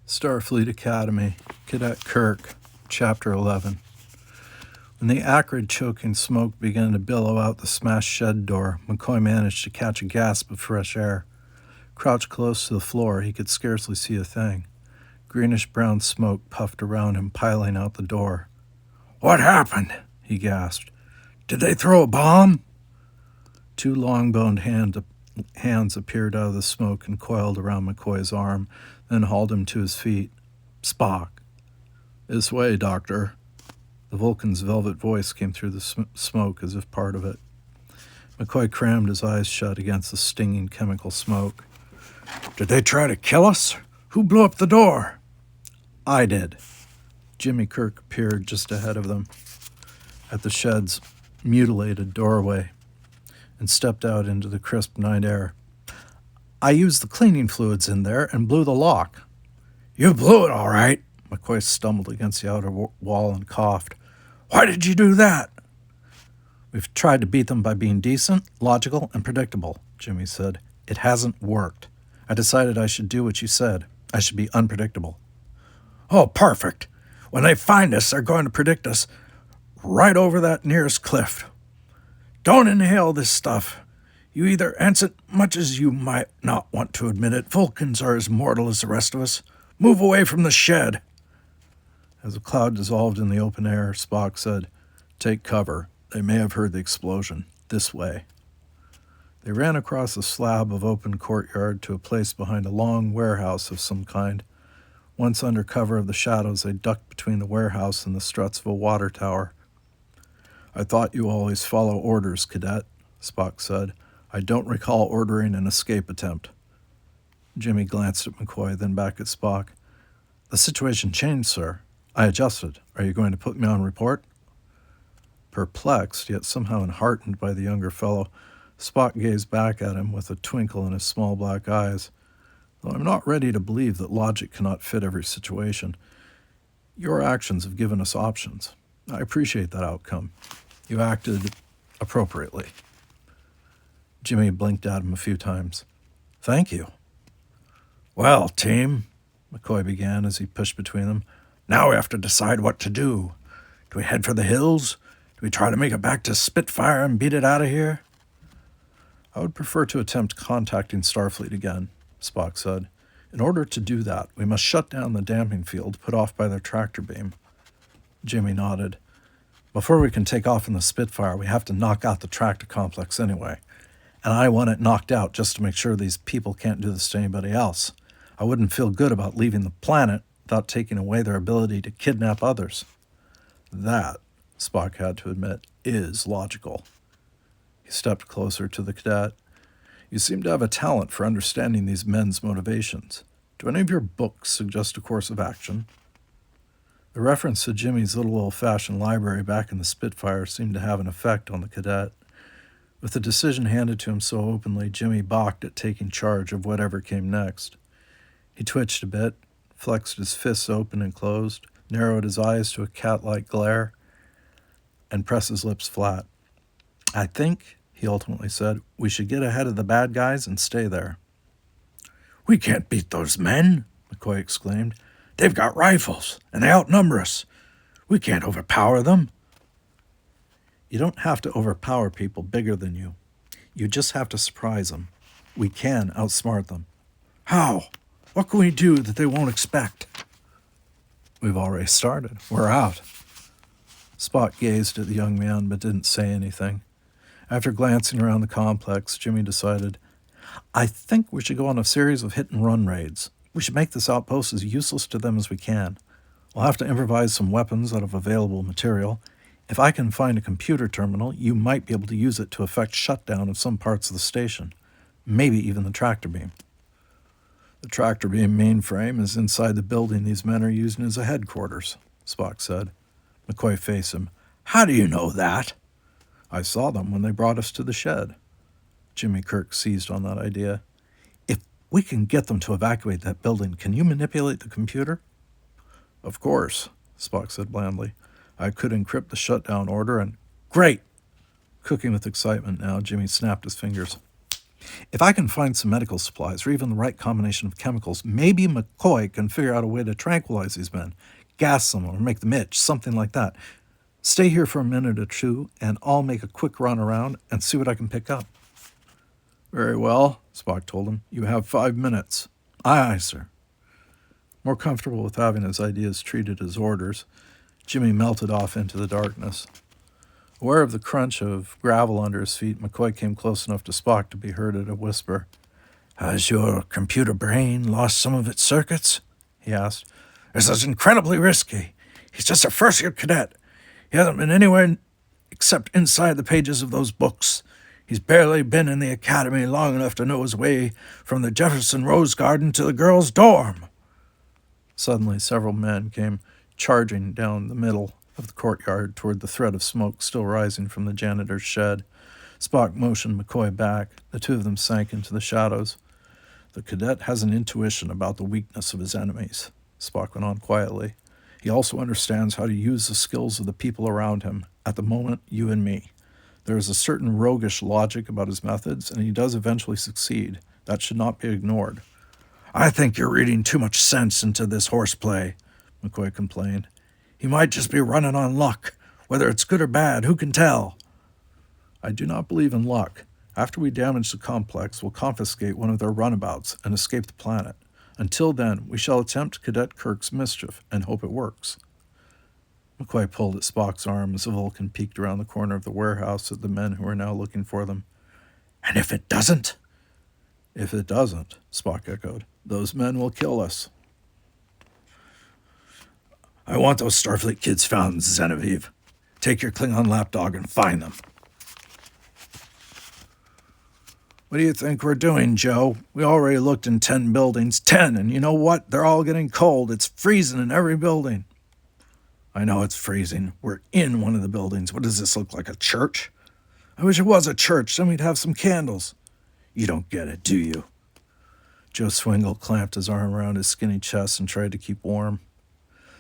Starfleet Academy, Cadet Kirk, Chapter 11. When the acrid, choking smoke began to billow out the smashed shed door, McCoy managed to catch a gasp of fresh air. Crouched close to the floor, he could scarcely see a thing. Greenish-brown smoke puffed around him, piling out the door. "What happened?" he gasped. "Did they throw a bomb?" Two long-boned hands appeared out of the smoke and coiled around McCoy's arm, then hauled him to his feet. "Spock." "This way, Doctor." The Vulcan's velvet voice came through the smoke as if part of it. McCoy crammed his eyes shut against the stinging chemical smoke. "Did they try to kill us? Who blew up the door?" "I did." Jimmy Kirk appeared just ahead of them at the shed's mutilated doorway and stepped out into the crisp night air. "I used the cleaning fluids in there and blew the lock." "You blew it all right." McCoy stumbled against the outer wall and coughed. "Why did you do that?" "We've tried to beat them by being decent, logical, and predictable," Jimmy said. "It hasn't worked. I decided I should do what you said. I should be unpredictable." "Oh, perfect. When they find us, they're going to predict us right over that nearest cliff. Don't inhale this stuff. You either ants it much as you might not want to admit it. Vulcans are as mortal as the rest of us. Move away from the shed." As the cloud dissolved in the open air, Spock said, "Take cover. They may have heard the explosion. This way." They ran across a slab of open courtyard to a place behind a long warehouse of some kind. Once under cover of the shadows, they ducked between the warehouse and the struts of a water tower. "I thought you always follow orders, Cadet," Spock said. "I don't recall ordering an escape attempt." Jimmy glanced at McCoy, then back at Spock. "The situation changed, sir. I adjusted. Are you going to put me on report?" Perplexed, yet somehow enheartened by the younger fellow, Spock gazed back at him with a twinkle in his small black eyes. "Though I'm not ready to believe that logic cannot fit every situation, your actions have given us options. I appreciate that outcome. You acted appropriately." Jimmy blinked at him a few times. "Thank you." "Well, team," McCoy began as he pushed between them, "now we have to decide what to do. Do we head for the hills? Do we try to make it back to Spitfire and beat it out of here?" "I would prefer to attempt contacting Starfleet again," Spock said. "In order to do that, we must shut down the damping field put off by their tractor beam." Jimmy nodded. "Before we can take off in the Spitfire, we have to knock out the tractor complex anyway. And I want it knocked out just to make sure these people can't do this to anybody else. I wouldn't feel good about leaving the planet without taking away their ability to kidnap others." "That," Spock had to admit, "is logical." He stepped closer to the cadet. "You seem to have a talent for understanding these men's motivations. Do any of your books suggest a course of action?" The reference to Jimmy's little old-fashioned library back in the Spitfire seemed to have an effect on the cadet. With the decision handed to him so openly, Jimmy balked at taking charge of whatever came next. He twitched a bit, flexed his fists open and closed, narrowed his eyes to a cat-like glare, and pressed his lips flat. "I think," he ultimately said, "we should get ahead of the bad guys and stay there." "We can't beat those men," McCoy exclaimed. "They've got rifles, and they outnumber us. We can't overpower them." "You don't have to overpower people bigger than you. You just have to surprise them. We can outsmart them." "How? What can we do that they won't expect?" "We've already started. We're out." Spock gazed at the young man but didn't say anything. After glancing around the complex, Jimmy decided, "I think we should go on a series of hit-and-run raids. We should make this outpost as useless to them as we can. We'll have to improvise some weapons out of available material. If I can find a computer terminal, you might be able to use it to effect shutdown of some parts of the station, maybe even the tractor beam." "The tractor beam mainframe is inside the building these men are using as a headquarters," Spock said. McCoy faced him. "How do you know that?" "I saw them when they brought us to the shed." Jimmy Kirk seized on that idea. "If we can get them to evacuate that building, can you manipulate the computer?" "Of course," Spock said blandly. "I could encrypt the shutdown order and—" "Great!" Cooking with excitement now, Jimmy snapped his fingers. If I can find some medical supplies or even the right combination of chemicals, maybe McCoy can figure out a way to tranquilize these men, gas them or make them itch, something like that. Stay here for a minute or two, and I'll make a quick run around and see what I can pick up." "Very well," Spock told him. "You have 5 minutes." "Aye, aye, sir." More comfortable with having his ideas treated as orders, Jimmy melted off into the darkness. Aware of the crunch of gravel under his feet, McCoy came close enough to Spock to be heard at a whisper. "Has your computer brain lost some of its circuits?" he asked. "This is incredibly risky. He's just a first-year cadet. He hasn't been anywhere except inside the pages of those books. He's barely been in the academy long enough to know his way from the Jefferson Rose Garden to the girls' dorm." Suddenly, several men came charging down the middle of the courtyard toward the thread of smoke still rising from the janitor's shed. Spock motioned McCoy back. The two of them sank into the shadows. "The cadet has an intuition about the weakness of his enemies," Spock went on quietly. "He also understands how to use the skills of the people around him, at the moment, you and me. There is a certain roguish logic about his methods, and he does eventually succeed. That should not be ignored." "I think you're reading too much sense into this horseplay," McCoy complained. "He might just be running on luck. Whether it's good or bad, who can tell?" "I do not believe in luck. After we damage the complex, we'll confiscate one of their runabouts and escape the planet. Until then, we shall attempt Cadet Kirk's mischief and hope it works." McCoy pulled at Spock's arm as the Vulcan peeked around the corner of the warehouse at the men who were now looking for them. "And if it doesn't?" "If it doesn't," Spock echoed, "those men will kill us." "I want those Starfleet kids found, Genevieve. Take your Klingon lapdog and find them." "What do you think we're doing, Joe? We already looked in 10 buildings. 10, and you know what? They're all getting cold. It's freezing in every building." "I know it's freezing. We're in one of the buildings. What does this look like, a church?" "I wish it was a church. Then we'd have some candles." "You don't get it, do you?" Joe Swingle clamped his arm around his skinny chest and tried to keep warm.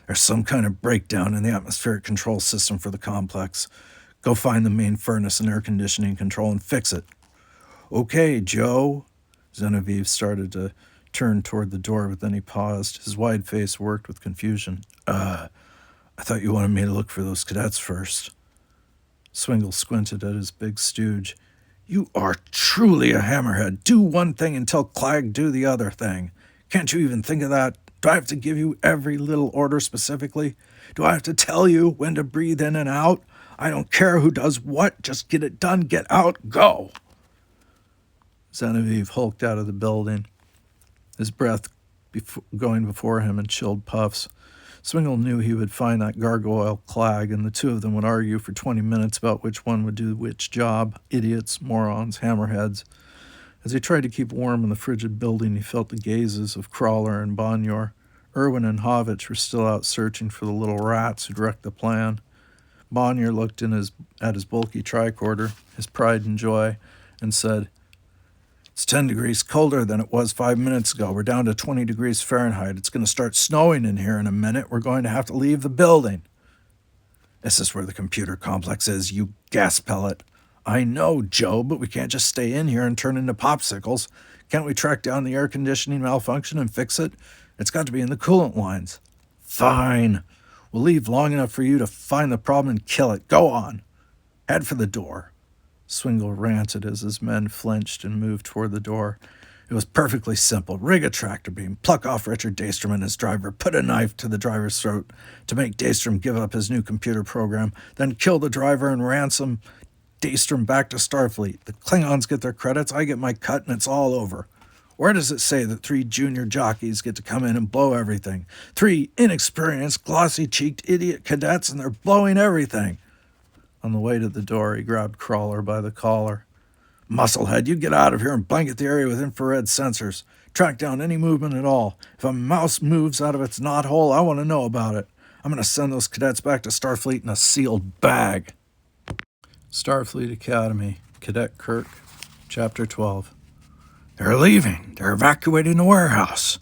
"There's some kind of breakdown in the atmospheric control system for the complex. Go find the main furnace and air conditioning control and fix it." "Okay, Joe." Genevieve started to turn toward the door, but then he paused. His wide face worked with confusion. I thought you wanted me to look for those cadets first." Swingle squinted at his big stooge. "You are truly a hammerhead. Do one thing and tell Clag do the other thing. Can't you even think of that? Do I have to give you every little order specifically? Do I have to tell you when to breathe in and out? I don't care who does what. Just get it done, get out, go." Genevieve hulked out of the building, his breath going before him in chilled puffs. Swingle knew he would find that gargoyle Clag, and the two of them would argue for 20 minutes about which one would do which job. Idiots, morons, hammerheads. As he tried to keep warm in the frigid building, he felt the gazes of Crawler and Bonyor. Irwin and Havich were still out searching for the little rats who'd wrecked the plan. Bonyor looked at his bulky tricorder, his pride and joy, and said, "It's 10 degrees colder than it was 5 minutes ago. We're down to 20 degrees Fahrenheit. It's going to start snowing in here in a minute. We're going to have to leave the building." "This is where the computer complex is, you gas pellet." "I know, Joe, but we can't just stay in here and turn into popsicles. Can't we track down the air conditioning malfunction and fix it? It's got to be in the coolant lines." "Fine. We'll leave long enough for you to find the problem and kill it. Go on. Head for the door." Swingle ranted as his men flinched and moved toward the door. "It was perfectly simple. Rig a tractor beam, pluck off Richard Daystrom and his driver, put a knife to the driver's throat to make Daystrom give up his new computer program, then kill the driver and ransom Daystrom back to Starfleet. The Klingons get their credits, I get my cut, and it's all over. Where does it say that 3 junior jockeys get to come in and blow everything? 3 inexperienced, glossy-cheeked idiot cadets, and they're blowing everything." On the way to the door, he grabbed Crawler by the collar. "Musclehead, you get out of here and blanket the area with infrared sensors. Track down any movement at all. If a mouse moves out of its knothole, I want to know about it. I'm going to send those cadets back to Starfleet in a sealed bag." Starfleet Academy, Cadet Kirk, Chapter 12. "They're leaving. They're evacuating the warehouse."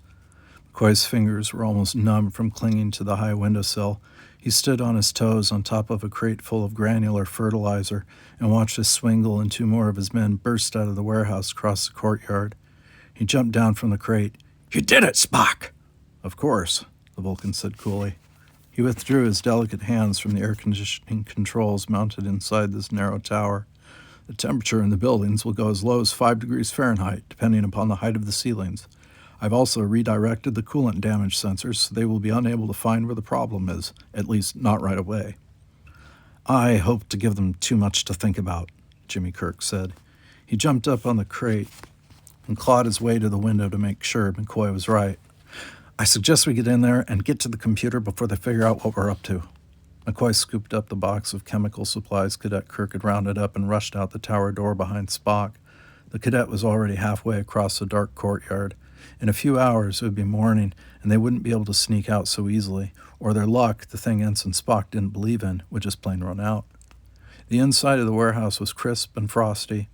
McCoy's fingers were almost numb from clinging to the high windowsill. He stood on his toes on top of a crate full of granular fertilizer and watched as Swingle and two more of his men burst out of the warehouse across the courtyard. He jumped down from the crate. "You did it, Spock!" "Of course," the Vulcan said coolly. He withdrew his delicate hands from the air conditioning controls mounted inside this narrow tower. "The temperature in the buildings will go as low as 5 degrees Fahrenheit, depending upon the height of the ceilings. I've also redirected the coolant damage sensors so they will be unable to find where the problem is, at least not right away." "I hope to give them too much to think about," Jimmy Kirk said. He jumped up on the crate and clawed his way to the window to make sure McCoy was right. "I suggest we get in there and get to the computer before they figure out what we're up to." McCoy scooped up the box of chemical supplies Cadet Kirk had rounded up and rushed out the tower door behind Spock. The cadet was already halfway across the dark courtyard. In a few hours it would be morning, and they wouldn't be able to sneak out so easily, or their luck, the thing Ensign Spock didn't believe in, would just plain run out. The inside of the warehouse was crisp and frosty,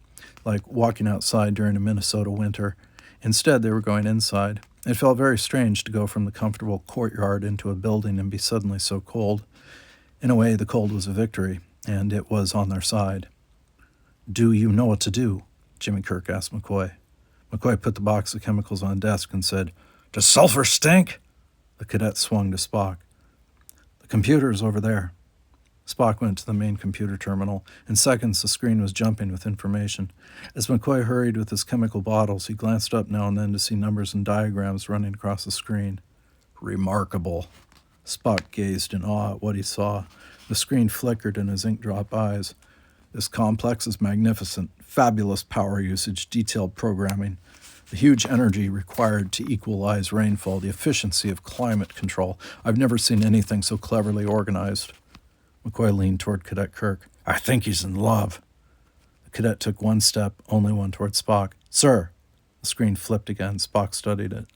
like walking outside during a Minnesota winter. Instead, they were going inside. It felt very strange to go from the comfortable courtyard into a building and be suddenly so cold. In a way, the cold was a victory, and it was on their side. "Do you know what to do?" Jimmy Kirk asked McCoy. McCoy put the box of chemicals on a desk and said, "Does sulfur stink?" The cadet swung to Spock. "The computer's over there." Spock went to the main computer terminal. In seconds, the screen was jumping with information. As McCoy hurried with his chemical bottles, he glanced up now and then to see numbers and diagrams running across the screen. "Remarkable." Spock gazed in awe at what he saw. The screen flickered in his ink-drop eyes. "This complex is magnificent. Fabulous power usage, detailed programming, the huge energy required to equalize rainfall, the efficiency of climate control. I've never seen anything so cleverly organized." McCoy leaned toward Cadet Kirk. "I think he's in love." The cadet took one step, only one, toward Spock. "Sir." The screen flipped again. Spock studied it.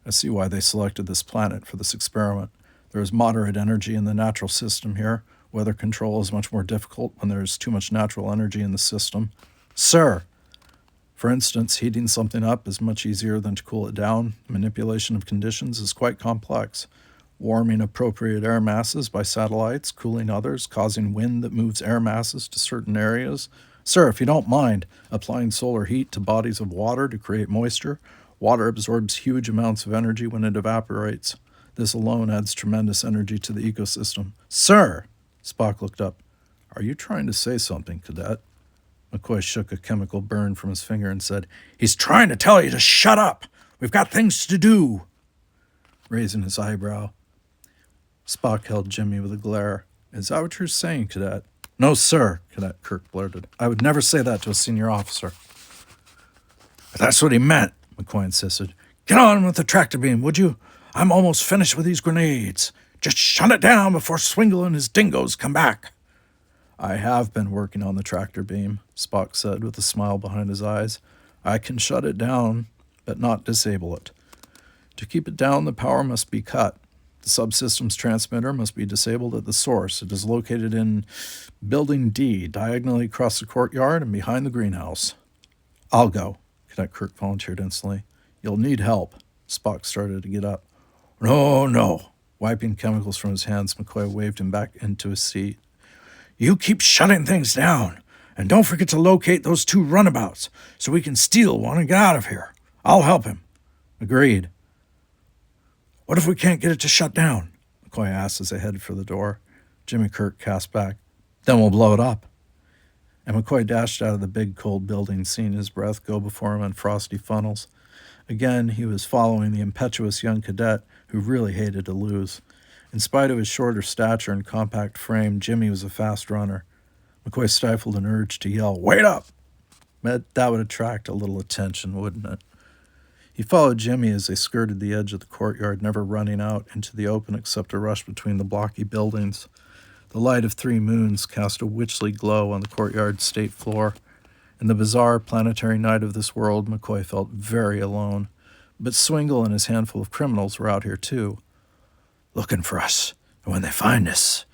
"I see why they selected this planet for this experiment. There is moderate energy in the natural system here. Weather control is much more difficult when there is too much natural energy in the system." "Sir." "For instance, heating something up is much easier than to cool it down. Manipulation of conditions is quite complex. Warming appropriate air masses by satellites, cooling others, causing wind that moves air masses to certain areas. Sir, if you don't mind, applying solar heat to bodies of water to create moisture. Water absorbs huge amounts of energy when it evaporates. This alone adds tremendous energy to the ecosystem." "Sir!" Spock looked up. "Are you trying to say something, Cadet?" McCoy shook a chemical burn from his finger and said, "He's trying to tell you to shut up. We've got things to do." Raising his eyebrow, Spock held Jimmy with a glare. "Is that what you're saying, Cadet?" "No, sir," Cadet Kirk blurted. "I would never say that to a senior officer." "That's what he meant," McCoy insisted. "Get on with the tractor beam, would you? I'm almost finished with these grenades. Just shut it down before Swingle and his dingoes come back." "I have been working on the tractor beam," Spock said with a smile behind his eyes. "I can shut it down, but not disable it. To keep it down, the power must be cut. The subsystem's transmitter must be disabled at the source. It is located in Building D, diagonally across the courtyard and behind the greenhouse." "I'll go," Cadet Kirk volunteered instantly. "You'll need help." Spock started to get up. No. Wiping chemicals from his hands, McCoy waved him back into his seat. "You keep shutting things down, and don't forget to locate those two runabouts so we can steal one and get out of here. I'll help him." "Agreed." "What if we can't get it to shut down?" McCoy asked as they headed for the door. Jimmy Kirk cast back. "Then we'll blow it up." And McCoy dashed out of the big, cold building, seeing his breath go before him in frosty funnels. Again, he was following the impetuous young cadet who really hated to lose. In spite of his shorter stature and compact frame, Jimmy was a fast runner. McCoy stifled an urge to yell, "Wait up!" That would attract a little attention, wouldn't it? He followed Jimmy as they skirted the edge of the courtyard, never running out into the open except to rush between the blocky buildings. The light of 3 moons cast a witchly glow on the courtyard's state floor. In the bizarre planetary night of this world, McCoy felt very alone. But Swingle and his handful of criminals were out here too. "Looking for us, and when they find us..."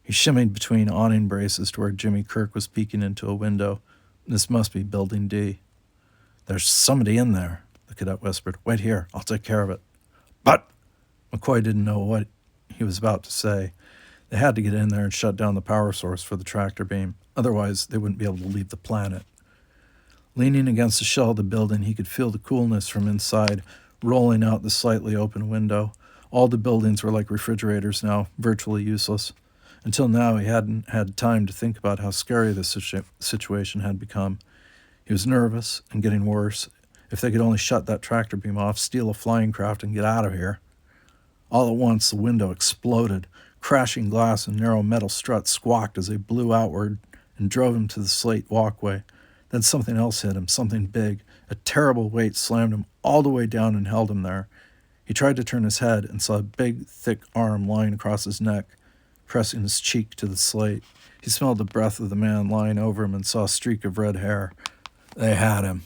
He shimmied between awning braces to where Jimmy Kirk was peeking into a window. This must be Building D. "There's somebody in there," the cadet whispered. "Wait here, I'll take care of it." But McCoy didn't know what he was about to say. They had to get in there and shut down the power source for the tractor beam. Otherwise, they wouldn't be able to leave the planet. Leaning against the shell of the building, he could feel the coolness from inside rolling out the slightly open window. All the buildings were like refrigerators now, virtually useless. Until now, he hadn't had time to think about how scary this situation had become. He was nervous and getting worse. If they could only shut that tractor beam off, steal a flying craft, and get out of here. All at once, the window exploded. Crashing glass and narrow metal struts squawked as they blew outward and drove him to the slate walkway. Then something else hit him, something big. A terrible weight slammed him all the way down and held him there. He tried to turn his head and saw a big, thick arm lying across his neck, pressing his cheek to the slate. He smelled the breath of the man lying over him and saw a streak of red hair. They had him.